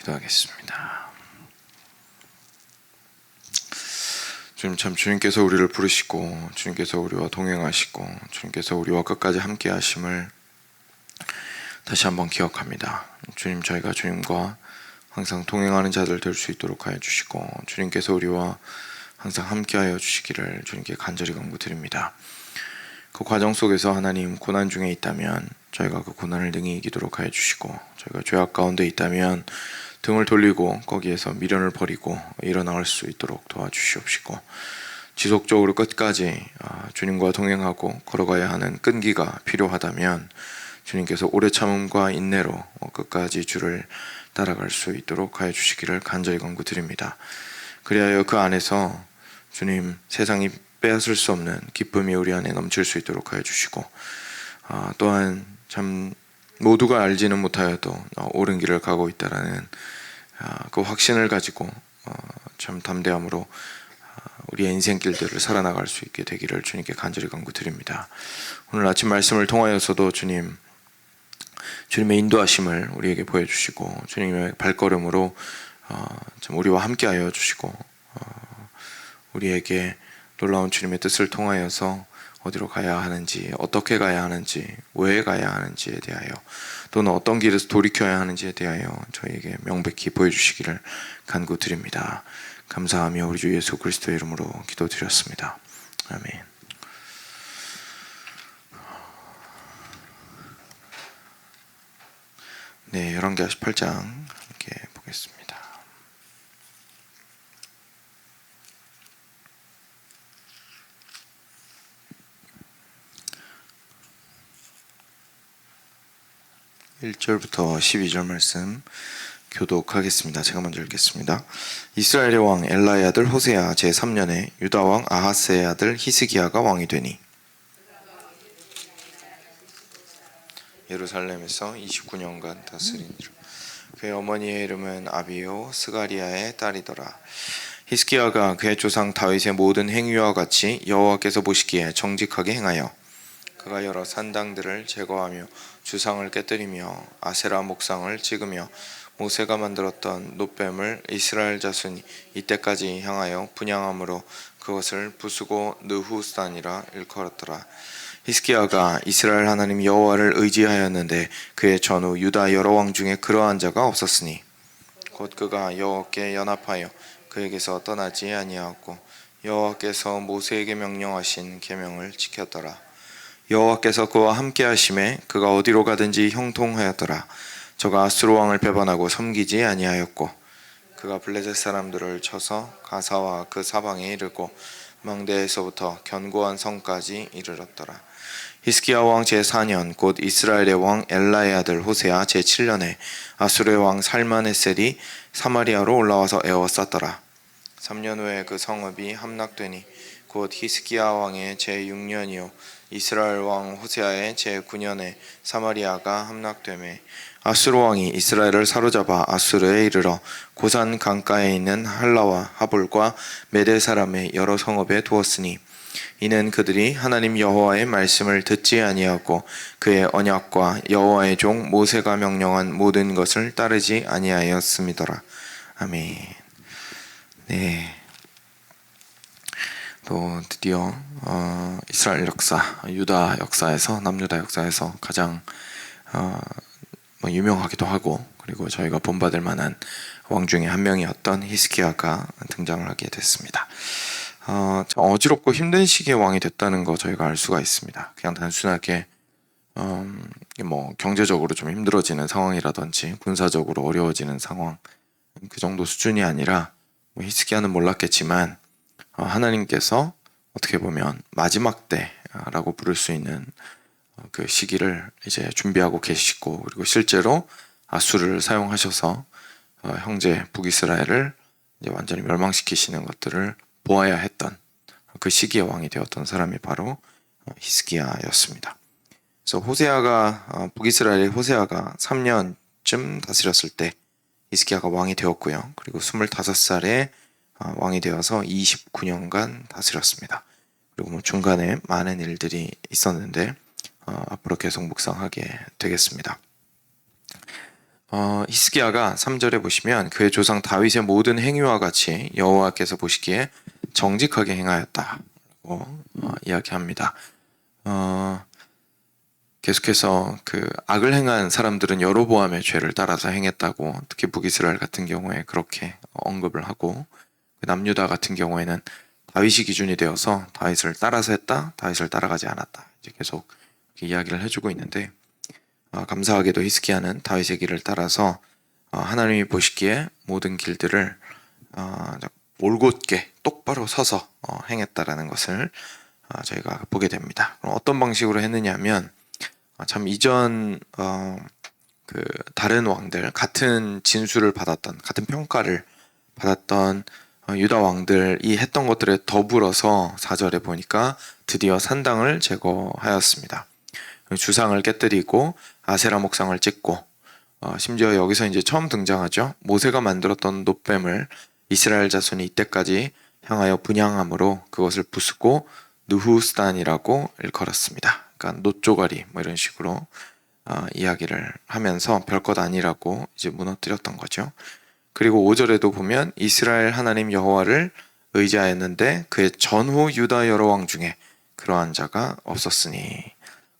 기도하겠습니다. 주님, 참 주님께서 우리를 부르시고 주님께서 우리와 동행하시고 주님께서 우리와 끝까지 함께 하심을 다시 한번 기억합니다. 주님, 저희가 주님과 항상 동행하는 자들 될 수 있도록 하여 주시고 주님께서 우리와 항상 함께 하여 주시기를 주님께 간절히 간구드립니다. 그 과정 속에서 하나님, 고난 중에 있다면 저희가 그 고난을 능히 이기도록 하여 주시고, 저희가 죄악 가운데 있다면 등을 돌리고 거기에서 미련을 버리고 일어나올 수 있도록 도와주시옵시고, 지속적으로 끝까지 주님과 동행하고 걸어가야 하는 끈기가 필요하다면 주님께서 오래 참음과 인내로 끝까지 주를 따라갈 수 있도록 하여 주시기를 간절히 간구드립니다. 그리하여 그 안에서 주님, 세상이 빼앗을 수 없는 기쁨이 우리 안에 넘칠 수 있도록 하여 주시고, 또한 참 모두가 알지는 못하여도 옳은 길을 가고 있다라는 그 확신을 가지고 참 담대함으로 우리의 인생길들을 살아나갈 수 있게 되기를 주님께 간절히 간구드립니다. 오늘 아침 말씀을 통하여서도 주님의 인도하심을 우리에게 보여주시고 주님의 발걸음으로 참 우리와 함께하여 주시고 우리에게 놀라운 주님의 뜻을 통하여서 어디로 가야 하는지, 어떻게 가야 하는지, 왜 가야 하는지에 대하여, 또는 어떤 길에서 돌이켜야 하는지에 대하여 저희에게 명백히 보여주시기를 간구드립니다. 감사하며 우리 주 예수 그리스도의 이름으로 기도드렸습니다. 아멘. 네, 열왕기 18장 함께 보겠습니다. 1절부터 12절 말씀 교독하겠습니다. 제가 먼저 읽겠습니다. 이스라엘의 왕 엘라의 아들 호세아 제3년에 유다 왕 아하스의 아들 히스기야가 왕이 되니 예루살렘에서 29년간 다스리니라. 그의 어머니의 이름은 아비요 스가리아의 딸이더라. 히스기야가 그의 조상 다윗의 모든 행위와 같이 여호와께서 보시기에 정직하게 행하여 그가 여러 산당들을 제거하며 주상을 깨뜨리며 아세라 목상을 찍으며 모세가 만들었던 놋뱀을 이스라엘 자손이 이때까지 향하여 분향함으로 그것을 부수고 느후스단이라 일컬었더라. 히스기야가 이스라엘 하나님 여호와를 의지하였는데 그의 전후 유다 여러 왕 중에 그러한 자가 없었으니 곧 그가 여호와께 연합하여 그에게서 떠나지 아니하였고 여호와께서 모세에게 명령하신 계명을 지켰더라. 여호와께서 그와 함께 하심에 그가 어디로 가든지 형통하였더라. 저가 아수르 왕을 배반하고 섬기지 아니하였고 그가 블레셋 사람들을 쳐서 가사와 그 사방에 이르고 망대에서부터 견고한 성까지 이르렀더라. 히스기야 왕 제4년 곧 이스라엘의 왕 엘라의 아들 호세아 제7년에 아수르의 왕 살만에셀이 사마리아로 올라와서 에워쌌더라. 3년 후에 그 성읍이 함락되니 곧 히스기야 왕의 제6년이요 이스라엘 왕 호세아의 제9년에 사마리아가 함락되매 아수르 왕이 이스라엘을 사로잡아 아수르에 이르러 고산 강가에 있는 할라와 하볼과 메대 사람의 여러 성읍에 두었으니 이는 그들이 하나님 여호와의 말씀을 듣지 아니하고 그의 언약과 여호와의 종 모세가 명령한 모든 것을 따르지 아니하였음이더라. 아멘. 네. 또 드디어 이스라엘 역사, 유다 역사에서, 남유다 역사에서 가장 유명하기도 하고 그리고 저희가 본받을 만한 왕 중에 한 명이었던 히스기야가 등장을 하게 됐습니다. 어지럽고 힘든 시기에 왕이 됐다는 거 저희가 알 수가 있습니다. 그냥 단순하게 경제적으로 좀 힘들어지는 상황이라든지 군사적으로 어려워지는 상황 그 정도 수준이 아니라 히스기야는 몰랐겠지만 하나님께서 어떻게 보면 마지막 때라고 부를 수 있는 그 시기를 이제 준비하고 계시고 그리고 실제로 아수르를 사용하셔서 형제 북이스라엘을 이제 완전히 멸망시키시는 것들을 보아야 했던 그 시기의 왕이 되었던 사람이 바로 히스기야였습니다. 그래서 호세아가 북이스라엘의 호세아가 3년쯤 다스렸을 때 히스기야가 왕이 되었고요. 그리고 25살에 왕이 되어서 29년간 다스렸습니다. 그리고 중간에 많은 일들이 있었는데 앞으로 계속 묵상하게 되겠습니다. 히스기야가 3절에 보시면 그의 조상 다윗의 모든 행위와 같이 여호와께서 보시기에 정직하게 행하였다고 이야기합니다. 계속해서 그 악을 행한 사람들은 여로보암의 죄를 따라서 행했다고, 특히 북이스라엘 같은 경우에 그렇게 언급을 하고, 남유다 같은 경우에는 다윗이 기준이 되어서 다윗을 따라서 했다, 다윗을 따라가지 않았다, 이제 계속 이야기를 해주고 있는데, 감사하게도 히스기야는 다윗의 길을 따라서 하나님이 보시기에 모든 길들을 올곧게 똑바로 서서 행했다라는 것을 저희가 보게 됩니다. 그럼 어떤 방식으로 했느냐면, 참 이전 그 다른 왕들, 같은 진수를 받았던, 같은 평가를 받았던 유다 왕들이 했던 것들에 더불어서 4절에 보니까 드디어 산당을 제거하였습니다. 주상을 깨뜨리고 아세라 목상을 찍고, 심지어 여기서 이제 처음 등장하죠. 모세가 만들었던 놋뱀을 이스라엘 자손이 이때까지 향하여 분향함으로 그것을 부수고 느후스단이라고 일컬었습니다. 그러니까 놋조가리 뭐 이런 식으로 이야기를 하면서 별것 아니라고 이제 무너뜨렸던 거죠. 그리고 5절에도 보면 이스라엘 하나님 여호와를 의지하였는데 그의 전후 유다 여러 왕 중에 그러한 자가 없었으니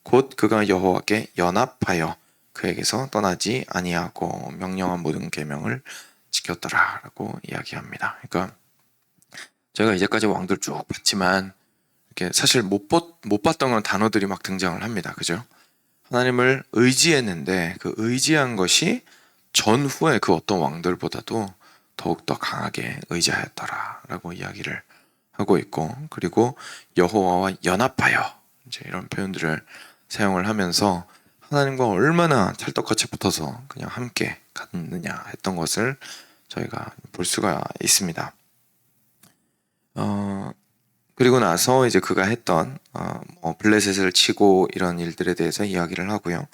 곧 그가 여호와께 연합하여 그에게서 떠나지 아니하고 명령한 모든 계명을 지켰더라라고 이야기합니다. 그러니까 제가 이제까지 왕들 쭉 봤지만 이렇게 사실 못 봤던 건 단어들이 막 등장을 합니다. 그죠? 하나님을 의지했는데 그 의지한 것이 전후의 그 어떤 왕들보다도 더욱더 강하게 의지하였더라라고 이야기를 하고 있고, 그리고 여호와와 연합하여 이제 이런 표현들을 사용을 하면서 하나님과 얼마나 찰떡같이 붙어서 그냥 함께 갔느냐 했던 것을 저희가 볼 수가 있습니다. 그리고 나서 이제 그가 했던 블레셋을 치고 이런 일들에 대해서 이야기를 하고요.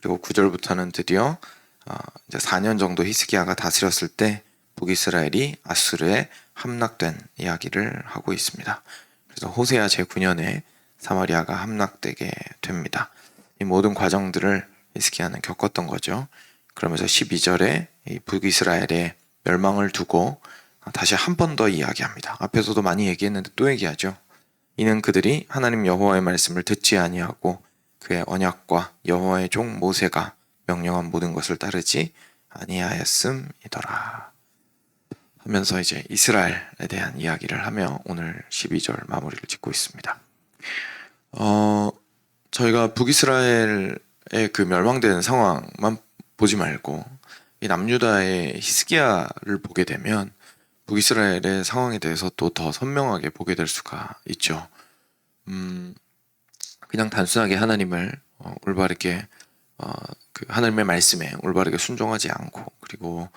그리고 9절부터는 드디어 이제 4년 정도 히스기야가 다스렸을 때 북이스라엘이 아수르에 함락된 이야기를 하고 있습니다. 그래서 호세아 제9년에 사마리아가 함락되게 됩니다. 이 모든 과정들을 히스기야는 겪었던 거죠. 그러면서 12절에 이 북이스라엘의 멸망을 두고 다시 한 번 더 이야기합니다. 앞에서도 많이 얘기했는데 또 얘기하죠. 이는 그들이 하나님 여호와의 말씀을 듣지 아니하고 그의 언약과 여호와의 종 모세가 명령한 모든 것을 따르지 아니하였음이더라 하면서 이제 이스라엘에 대한 이야기를 하며 오늘 12절 마무리를 짓고 있습니다. 저희가 북이스라엘의 그 멸망되는 상황만 보지 말고 이 남유다의 히스기야를 보게 되면 북이스라엘의 상황에 대해서 또 더 선명하게 보게 될 수가 있죠. 그냥 단순하게 하나님을 올바르게 그 하나님의 말씀에 올바르게 순종하지 않고, 그리고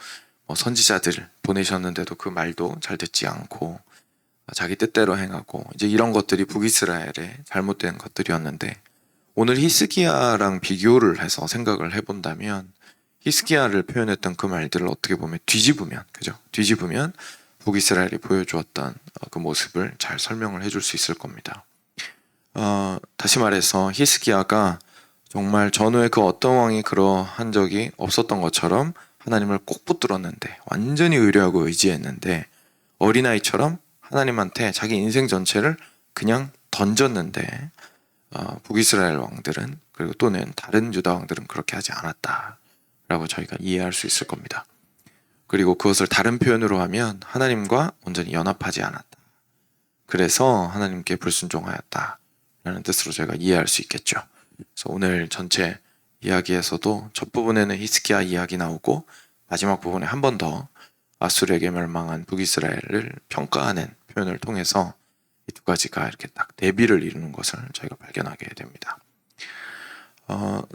선지자들 보내셨는데도 그 말도 잘 듣지 않고 자기 뜻대로 행하고, 이제 이런 것들이 북이스라엘의 잘못된 것들이었는데, 오늘 히스기야랑 비교를 해서 생각을 해본다면 히스기야를 표현했던 그 말들을 어떻게 보면 뒤집으면 북이스라엘이 보여주었던 그 모습을 잘 설명을 해줄 수 있을 겁니다. 다시 말해서 히스기야가 정말 전후에 그 어떤 왕이 그러한 적이 없었던 것처럼 하나님을 꼭 붙들었는데, 완전히 의뢰하고 의지했는데, 어린아이처럼 하나님한테 자기 인생 전체를 그냥 던졌는데, 북이스라엘 왕들은, 그리고 또는 다른 유다 왕들은 그렇게 하지 않았다라고 저희가 이해할 수 있을 겁니다. 그리고 그것을 다른 표현으로 하면 하나님과 온전히 연합하지 않았다, 그래서 하나님께 불순종하였다 라는 뜻으로 저희가 이해할 수 있겠죠. 그래서 오늘 전체 이야기에서도 첫 부분에는 히스기야 이야기 나오고, 마지막 부분에 한 번 더 아수르에게 멸망한 북이스라엘을 평가하는 표현을 통해서 이 두 가지가 이렇게 딱 대비를 이루는 것을 저희가 발견하게 됩니다.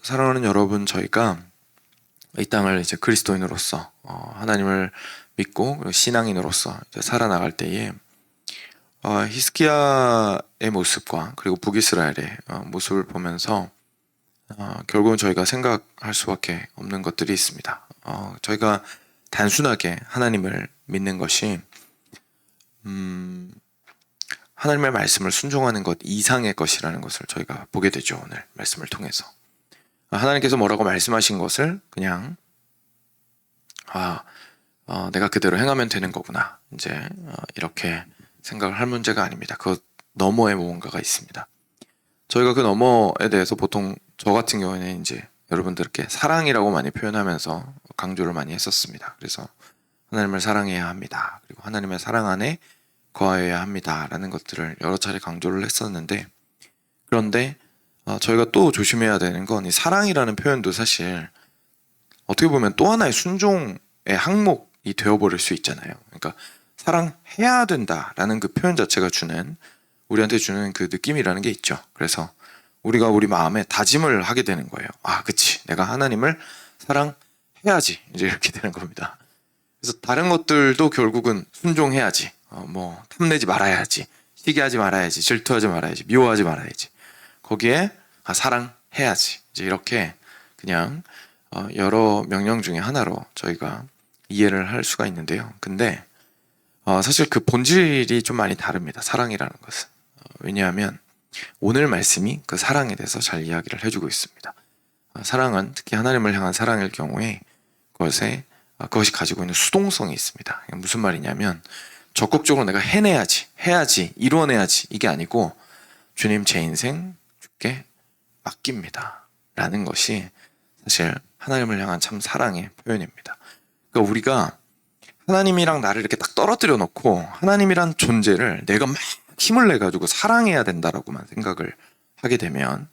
사랑하는 여러분, 저희가 이 땅을 이제 그리스도인으로서 하나님을 믿고 그리고 신앙인으로서 이제 살아나갈 때에 히스기야의 모습과 그리고 북이스라엘의 모습을 보면서 결국은 저희가 생각할 수밖에 없는 것들이 있습니다. 저희가 단순하게 하나님을 믿는 것이 하나님의 말씀을 순종하는 것 이상의 것이라는 것을 저희가 보게 되죠. 오늘 말씀을 통해서 하나님께서 뭐라고 말씀하신 것을 그냥 내가 그대로 행하면 되는 거구나. 이제 이렇게 생각을 할 문제가 아닙니다. 그 너머에 무언가가 있습니다. 저희가 그 너머에 대해서 보통 저 같은 경우에는 이제 여러분들께 사랑이라고 많이 표현하면서 강조를 많이 했었습니다. 그래서 하나님을 사랑해야 합니다. 그리고 하나님의 사랑 안에 거하여야 합니다. 라는 것들을 여러 차례 강조를 했었는데, 그런데 저희가 또 조심해야 되는 건 이 사랑이라는 표현도 사실 어떻게 보면 또 하나의 순종의 항목이 되어버릴 수 있잖아요. 그러니까 사랑해야 된다라는 그 표현 자체가 우리한테 주는 그 느낌이라는 게 있죠. 그래서 우리가 우리 마음에 다짐을 하게 되는 거예요. 그치, 내가 하나님을 사랑해야지, 이제 이렇게 되는 겁니다. 그래서 다른 것들도 결국은 순종해야지, 탐내지 말아야지, 시기하지 말아야지, 질투하지 말아야지, 미워하지 말아야지, 거기에 사랑해야지, 이제 이렇게 그냥 여러 명령 중에 하나로 저희가 이해를 할 수가 있는데요. 근데 사실 그 본질이 좀 많이 다릅니다. 사랑이라는 것은. 왜냐하면 오늘 말씀이 그 사랑에 대해서 잘 이야기를 해주고 있습니다. 사랑은 특히 하나님을 향한 사랑일 경우에 그것이 가지고 있는 수동성이 있습니다. 무슨 말이냐면 적극적으로 내가 해야지, 이루어내야지, 이게 아니고 주님, 제 인생 주께 맡깁니다 라는 것이 사실 하나님을 향한 참 사랑의 표현입니다. 그러니까 우리가 하나님이랑 나를 이렇게 딱 떨어뜨려 놓고 하나님이란 존재를 내가 막 힘을 내가지고 사랑해야 된다라고만 생각을 하게 되면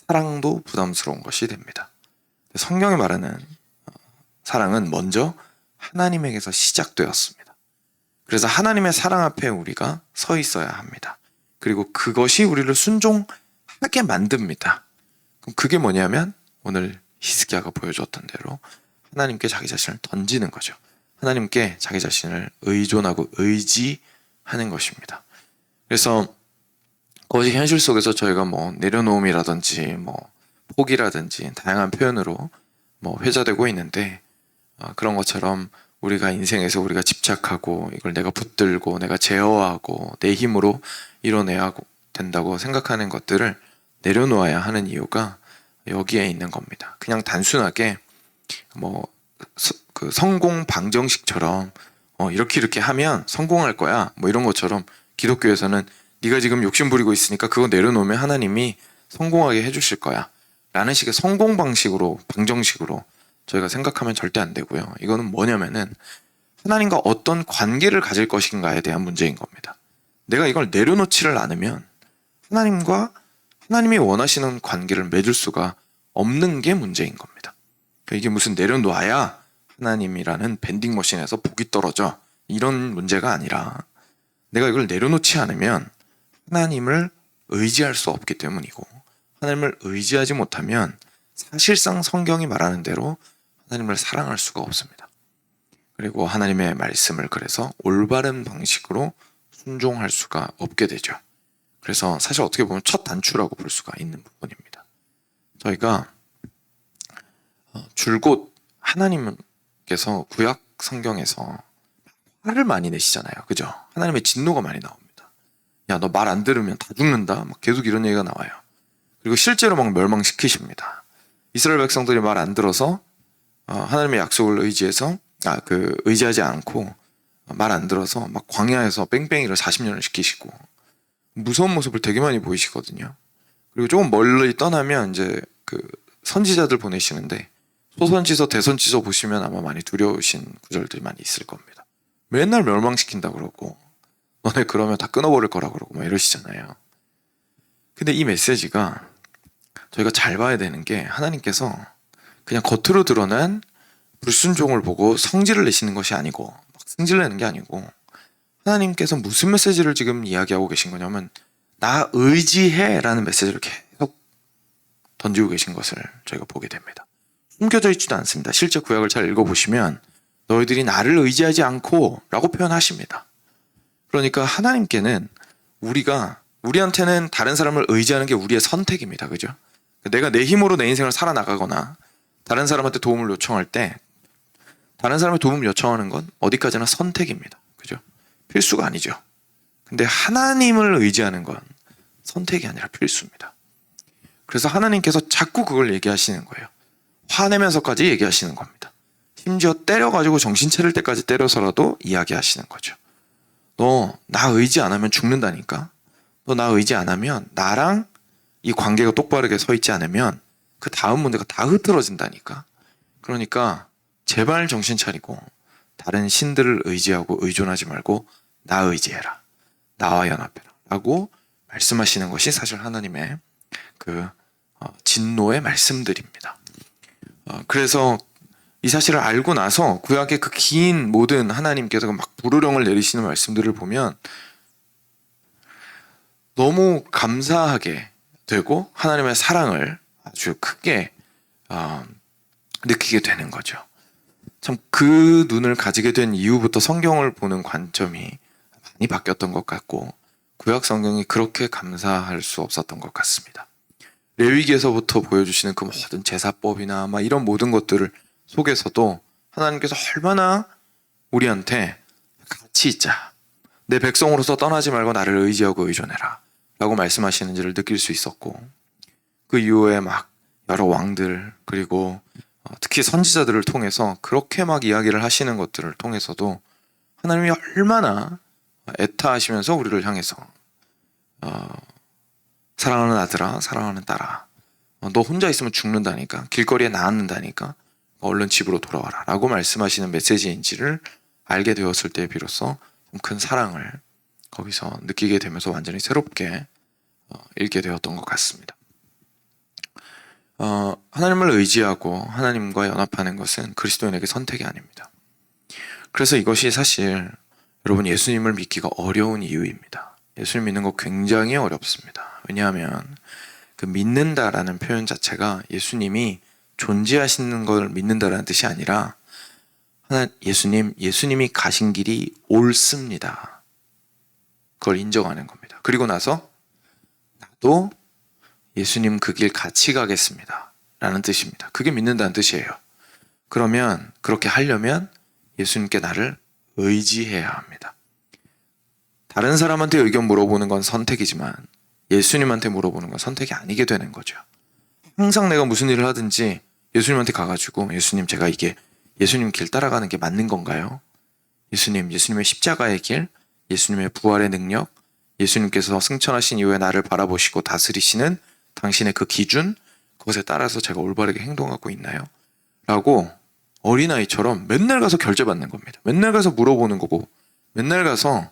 사랑도 부담스러운 것이 됩니다. 성경이 말하는 사랑은 먼저 하나님에게서 시작되었습니다. 그래서 하나님의 사랑 앞에 우리가 서 있어야 합니다. 그리고 그것이 우리를 순종하게 만듭니다. 그럼 그게 뭐냐면 오늘 히스기야가 보여주었던 대로 하나님께 자기 자신을 던지는 거죠. 하나님께 자기 자신을 의존하고 의지하는 것입니다. 그래서 그것이 현실 속에서 저희가 내려놓음이라든지 포기라든지 다양한 표현으로 회자되고 있는데, 그런 것처럼 우리가 인생에서 우리가 집착하고 이걸 내가 붙들고 내가 제어하고 내 힘으로 이뤄내야 된다고 생각하는 것들을 내려놓아야 하는 이유가 여기에 있는 겁니다. 그냥 단순하게 그 성공 방정식처럼 이렇게 하면 성공할 거야, 이런 것처럼 기독교에서는 네가 지금 욕심 부리고 있으니까 그거 내려놓으면 하나님이 성공하게 해주실 거야 라는 식의 성공 방정식으로 저희가 생각하면 절대 안 되고요. 이거는 뭐냐면은 하나님과 어떤 관계를 가질 것인가에 대한 문제인 겁니다. 내가 이걸 내려놓지를 않으면 하나님이 원하시는 관계를 맺을 수가 없는 게 문제인 겁니다. 이게 무슨 내려놓아야 하나님이라는 밴딩 머신에서 복이 떨어져, 이런 문제가 아니라 내가 이걸 내려놓지 않으면 하나님을 의지할 수 없기 때문이고, 하나님을 의지하지 못하면 사실상 성경이 말하는 대로 하나님을 사랑할 수가 없습니다. 그리고 하나님의 말씀을 그래서 올바른 방식으로 순종할 수가 없게 되죠. 그래서 사실 어떻게 보면 첫 단추라고 볼 수가 있는 부분입니다. 저희가 줄곧 하나님께서 구약 성경에서 화를 많이 내시잖아요. 그죠? 하나님의 진노가 많이 나옵니다. 야, 너 말 안 들으면 다 죽는다, 계속 이런 얘기가 나와요. 그리고 실제로 멸망시키십니다. 이스라엘 백성들이 말 안 들어서 하나님의 약속을 의지하지 않고 말 안 들어서 광야에서 뺑뺑이를 40년을 시키시고 무서운 모습을 되게 많이 보이시거든요. 그리고 조금 멀리 떠나면 이제 그 선지자들 보내시는데, 소선지서 대선지서 보시면 아마 많이 두려우신 구절들이 많이 있을 겁니다. 맨날 멸망시킨다 그러고 너네 그러면 다 끊어버릴 거라 그러고 이러시잖아요. 근데 이 메시지가 저희가 잘 봐야 되는 게, 하나님께서 그냥 겉으로 드러난 불순종을 보고 성질을 내시는 것이 아니고, 성질을 내는 게 아니고, 하나님께서 무슨 메시지를 지금 이야기하고 계신 거냐면 나 의지해 라는 메시지를 계속 던지고 계신 것을 저희가 보게 됩니다. 숨겨져 있지도 않습니다. 실제 구약을 잘 읽어보시면 너희들이 나를 의지하지 않고 라고 표현하십니다. 그러니까 하나님께는 우리한테는 다른 사람을 의지하는 게 우리의 선택입니다. 그죠? 내가 내 힘으로 내 인생을 살아나가거나 다른 사람한테 도움을 요청할 때 다른 사람의 도움을 요청하는 건 어디까지나 선택입니다. 그죠? 필수가 아니죠. 근데 하나님을 의지하는 건 선택이 아니라 필수입니다. 그래서 하나님께서 자꾸 그걸 얘기하시는 거예요. 화내면서까지 얘기하시는 겁니다. 심지어 때려가지고 정신 차릴 때까지 때려서라도 이야기하시는 거죠. 너 나 의지 안 하면 죽는다니까. 너 나 의지 안 하면 나랑 이 관계가 똑바르게 서 있지 않으면 그 다음 문제가 다 흐트러진다니까. 그러니까 제발 정신 차리고 다른 신들을 의지하고 의존하지 말고 나 의지해라. 나와 연합해라. 라고 말씀하시는 것이 사실 하나님의 그 진노의 말씀들입니다. 그래서 이 사실을 알고 나서 구약의 그 긴 모든 하나님께서 막 불호령을 내리시는 말씀들을 보면 너무 감사하게 되고 하나님의 사랑을 아주 크게 느끼게 되는 거죠. 참 그 눈을 가지게 된 이후부터 성경을 보는 관점이 많이 바뀌었던 것 같고 구약 성경이 그렇게 감사할 수 없었던 것 같습니다. 레위기에서부터 보여주시는 그 모든 제사법이나 막 이런 모든 것들을 속에서도 하나님께서 얼마나 우리한테 같이 있자. 내 백성으로서 떠나지 말고 나를 의지하고 의존해라. 라고 말씀하시는지를 느낄 수 있었고 그 이후에 막 여러 왕들 그리고 특히 선지자들을 통해서 그렇게 막 이야기를 하시는 것들을 통해서도 하나님이 얼마나 애타하시면서 우리를 향해서 사랑하는 아들아 사랑하는 딸아 너 혼자 있으면 죽는다니까 길거리에 나앉는다니까 얼른 집으로 돌아와라 라고 말씀하시는 메시지인지를 알게 되었을 때 비로소 큰 사랑을 거기서 느끼게 되면서 완전히 새롭게 읽게 되었던 것 같습니다. 하나님을 의지하고 하나님과 연합하는 것은 그리스도인에게 선택이 아닙니다. 그래서 이것이 사실 여러분 예수님을 믿기가 어려운 이유입니다. 예수님 믿는 거 굉장히 어렵습니다. 왜냐하면 그 믿는다라는 표현 자체가 예수님이 존재하시는 걸 믿는다라는 뜻이 아니라 예수님이 가신 길이 옳습니다. 그걸 인정하는 겁니다. 그리고 나서 나도 예수님 그 길 같이 가겠습니다. 라는 뜻입니다. 그게 믿는다는 뜻이에요. 그러면 그렇게 하려면 예수님께 나를 의지해야 합니다. 다른 사람한테 의견 물어보는 건 선택이지만 예수님한테 물어보는 건 선택이 아니게 되는 거죠. 항상 내가 무슨 일을 하든지 예수님한테 가가지고 예수님 제가 이게 예수님 길 따라가는 게 맞는 건가요? 예수님의 십자가의 길, 예수님의 부활의 능력, 예수님께서 승천하신 이후에 나를 바라보시고 다스리시는 당신의 그 기준, 그것에 따라서 제가 올바르게 행동하고 있나요? 라고 어린아이처럼 맨날 가서 결제받는 겁니다. 맨날 가서 물어보는 거고 맨날 가서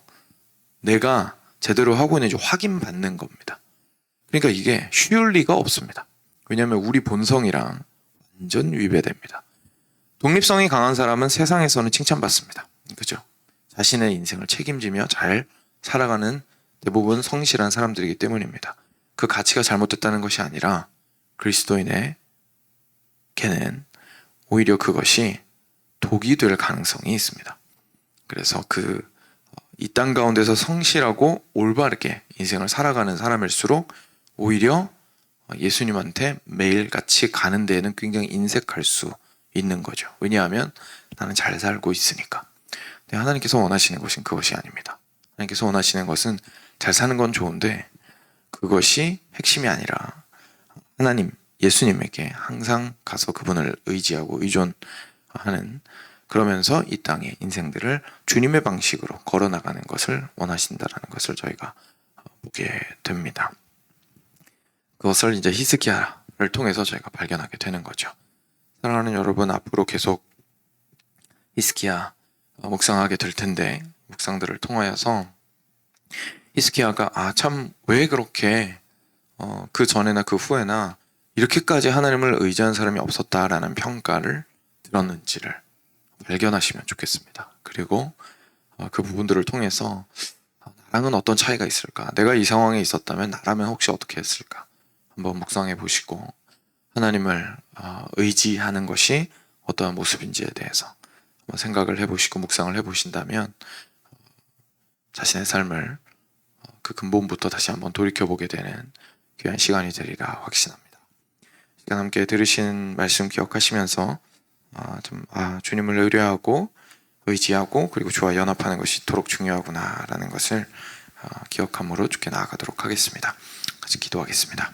내가 제대로 하고 있는지 확인받는 겁니다. 그러니까 이게 쉬울 리가 없습니다. 왜냐하면 우리 본성이랑 완전 위배됩니다. 독립성이 강한 사람은 세상에서는 칭찬받습니다. 그죠? 자신의 인생을 책임지며 잘 살아가는 대부분 성실한 사람들이기 때문입니다. 그 가치가 잘못됐다는 것이 아니라 그리스도인의 걔는 오히려 그것이 독이 될 가능성이 있습니다. 그래서 이 땅 가운데서 성실하고 올바르게 인생을 살아가는 사람일수록 오히려 예수님한테 매일같이 가는 데에는 굉장히 인색할 수 있는 거죠. 왜냐하면 나는 잘 살고 있으니까. 근데 하나님께서 원하시는 것은 그것이 아닙니다. 하나님께서 원하시는 것은 잘 사는 건 좋은데 그것이 핵심이 아니라 하나님, 예수님에게 항상 가서 그분을 의지하고 의존하는 그러면서 이 땅의 인생들을 주님의 방식으로 걸어나가는 것을 원하신다라는 것을 저희가 보게 됩니다. 그것을 이제 히스기야를 통해서 저희가 발견하게 되는 거죠. 사랑하는 여러분, 앞으로 계속 히스기야 묵상하게 될 텐데 묵상들을 통하여서 히스기야가 참 왜 그렇게 그 전에나 그 후에나 이렇게까지 하나님을 의지한 사람이 없었다라는 평가를 들었는지를 발견하시면 좋겠습니다. 그리고 그 부분들을 통해서 나랑은 어떤 차이가 있을까? 내가 이 상황에 있었다면 나라면 혹시 어떻게 했을까? 한번 묵상해 보시고 하나님을 의지하는 것이 어떠한 모습인지에 대해서 한번 생각을 해보시고 묵상을 해보신다면 자신의 삶을 그 근본부터 다시 한번 돌이켜보게 되는 귀한 시간이 되리라 확신합니다. 시간 함께 들으신 말씀 기억하시면서 주님을 의뢰하고 의지하고 그리고 주와 연합하는 것이 이토록 중요하구나라는 것을 기억함으로 주께 나아가도록 하겠습니다. 같이 기도하겠습니다.